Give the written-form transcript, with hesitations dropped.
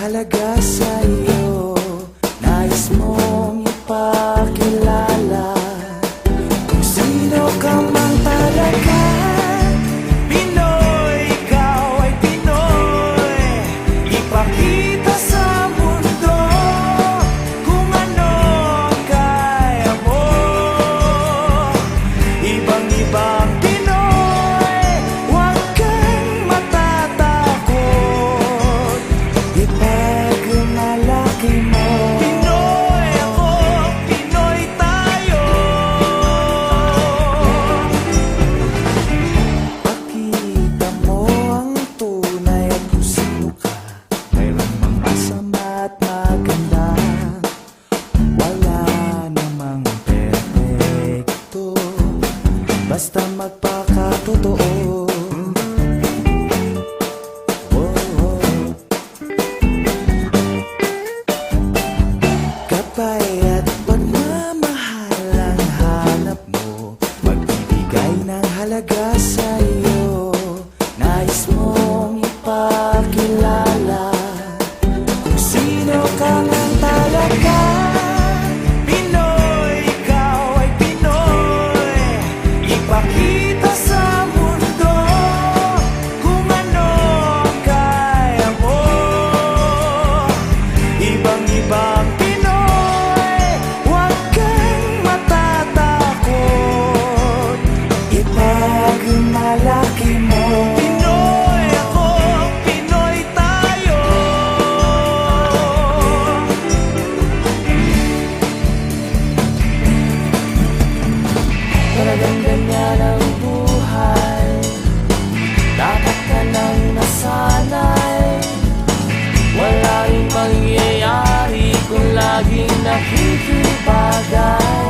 halaga sa'yo. Nais mong ipakilala kung sino ka man talaga. Pinoy, ikaw ay Pinoy. Ipakita sa mundo kung ano ang kaya mo. Ibang-ibang Pinoy, huwag kang matatakot. Ipagmalaki mo. Pinoy ako, Pinoy tayo. Pakita mo ang tunay at kung sino ka. Mayroon mang masama at maganda. Wala namang perfecto, basta magpakatotoo. Kapay at pagmamahal ang hanap mo, magbibigay ng halaga sa'yo. Nais mong ipakilala kung sino ka man talaga. Pinoy, ikaw ay Pinoy. Ipakita sa mundo kung ano ang kaya mo. Ibang-ibang Pinoy, huwag kang matatakot. Ipagmalaki mo. Pinoy ako, Pinoy tayo. Talagang ganyan ang buhay, dapat ka nang nasanay. Wala rin mangyayari kung laging nakikipagay.